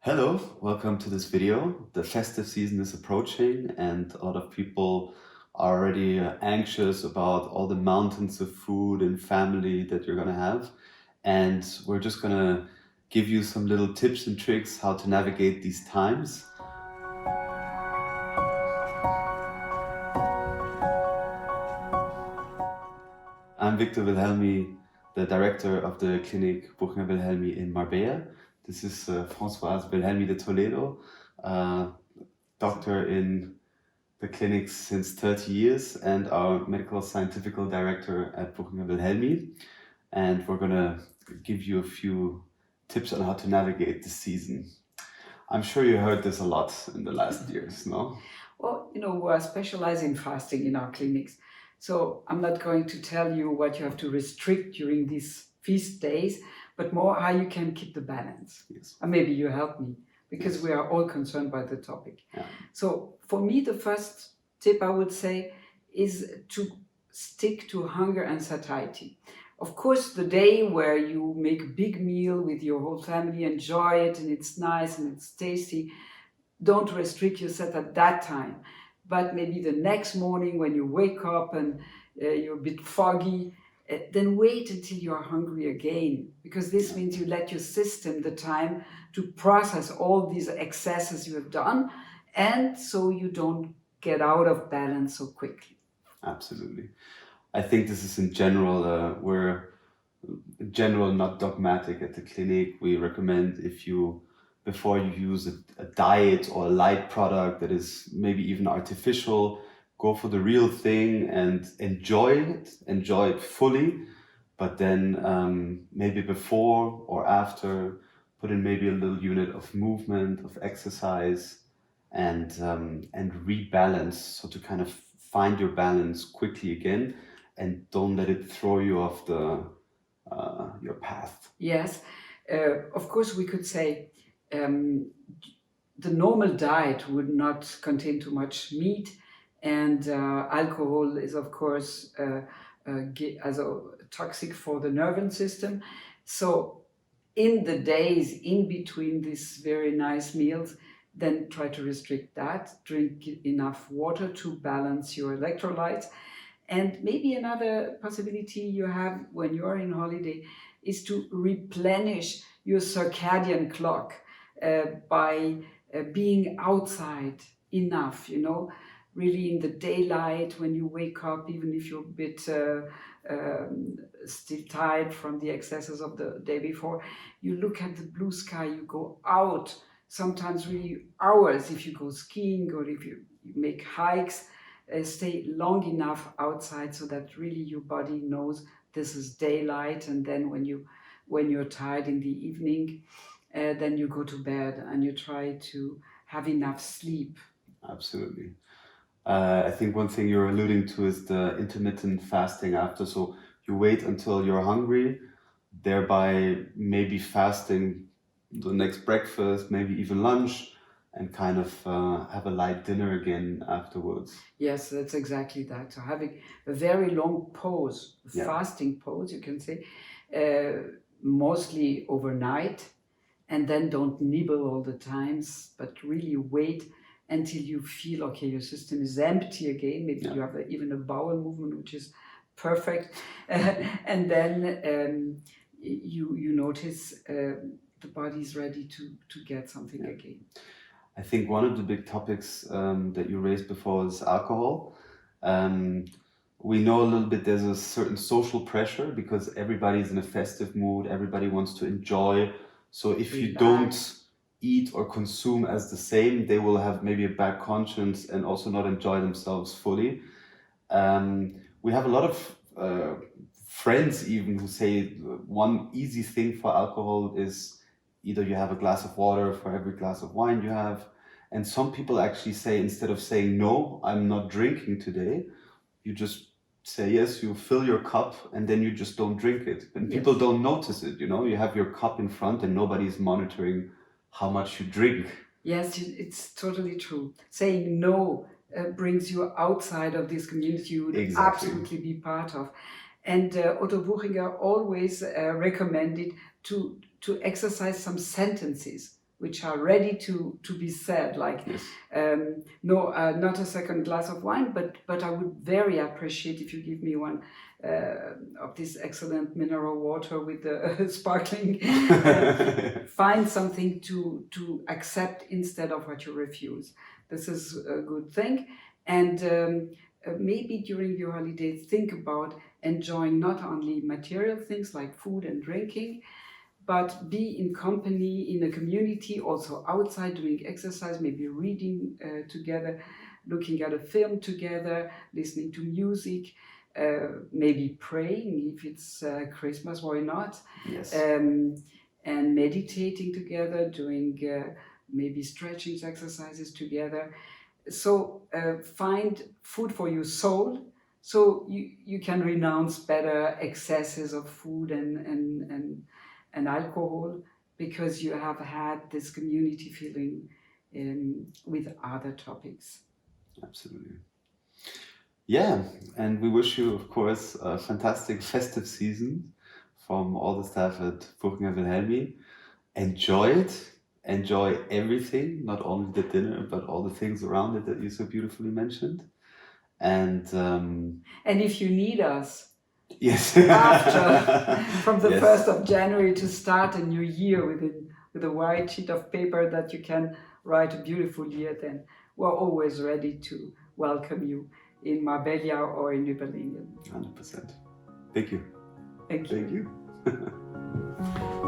Hello, welcome to this video. The festive season is approaching and a lot of people are already anxious about all the mountains of food and family that you're gonna have. And we're just gonna give you some little tips and tricks how to navigate these times. I'm Victor Wilhelmi, the director of the clinic Buchinger Wilhelmi in Marbella. This is Françoise Wilhelmi de Toledo, doctor in the clinic since 30 years and our medical scientific director at Buchinger Wilhelmi. And we're gonna give you a few tips on how to navigate the season. I'm sure you heard this a lot in the last years, no? Well, we're specialized in fasting in our clinics. So I'm not going to tell you what you have to restrict during these feast days, but more how you can keep the balance. Yes. And maybe you help me because Yes. we are all concerned by the topic. Yeah. So for me, the first tip I would say is to stick to hunger and satiety. Of course, the day where you make a big meal with your whole family, enjoy it, and it's nice and it's tasty, don't restrict yourself at that time. But maybe the next morning when you wake up and you're a bit foggy, then wait until you're hungry again, because this means you let your system the time to process all these excesses you have done, and so you don't get out of balance so quickly. Absolutely. I think this is in general, we're in general not dogmatic at the clinic. We recommend before you use a diet or a light product that is maybe even artificial, go for the real thing and enjoy it fully. But then maybe before or after, put in maybe a little unit of movement, of exercise, and rebalance. So to kind of find your balance quickly again, and don't let it throw you off your path. Yes, of course, we could say the normal diet would not contain too much meat, and alcohol is, of course, as a toxic for the nervous system. So, in the days in between these very nice meals, then try to restrict that. Drink enough water to balance your electrolytes. And maybe another possibility you have when you're in holiday is to replenish your circadian clock by being outside enough, really in the daylight when you wake up, even if you're a bit still tired from the excesses of the day before. You look at the blue sky, you go out, sometimes really hours if you go skiing or if you make hikes. Stay long enough outside so that really your body knows this is daylight, and then when you're tired in the evening, then you go to bed and you try to have enough sleep. Absolutely. I think one thing you're alluding to is the intermittent fasting after. So you wait until you're hungry, thereby maybe fasting the next breakfast, maybe even lunch, and kind of have a light dinner again afterwards. Yes, that's exactly that. So having a very long pause, Yeah. fasting pause, you can say, mostly overnight, and then don't nibble all the times, but really wait until you feel, okay, your system is empty again. Maybe Yeah. you have even a bowel movement, which is perfect. And then you notice the body is ready to get something Yeah. again. I think one of the big topics that you raised before is alcohol. We know a little bit there's a certain social pressure because everybody's in a festive mood, everybody wants to enjoy. So if you Relax. don't eat or consume as the same, they will have maybe a bad conscience and also not enjoy themselves fully. We have a lot of friends even who say one easy thing for alcohol is either you have a glass of water for every glass of wine you have. And some people actually say, instead of saying, no, I'm not drinking today, you just say yes, you fill your cup and then you just don't drink it. And people Yes. don't notice it, you have your cup in front and nobody's monitoring how much you drink. Yes, it's totally true. Saying no brings you outside of this community you would Exactly. absolutely be part of. And Otto Buchinger always recommended to exercise some sentences which are ready to be said, like Yes. no, not a second glass of wine, but I would very appreciate if you give me one of this excellent mineral water with the sparkling. Find something to accept instead of what you refuse. This is a good thing. And maybe during your holiday, think about enjoying not only material things like food and drinking, but be in company, in a community, also outside doing exercise, maybe reading together, looking at a film together, listening to music, maybe praying if it's Christmas, why not? Yes. And meditating together, doing maybe stretching exercises together. So find food for your soul, so you can renounce better excesses of food and alcohol, because you have had this community feeling with other topics. Absolutely. Yeah, and we wish you, of course, a fantastic festive season from all the staff at Burkina Wilhelmi. Enjoy it. Enjoy everything, not only the dinner, but all the things around it that you so beautifully mentioned. And And if you need us yes, after, from the Yes. 1st of January, to start a new year with a white sheet of paper that you can write a beautiful year, then we're always ready to welcome you in Marbella or in Überlingen. 100%. Thank you. Thank you. Thank you.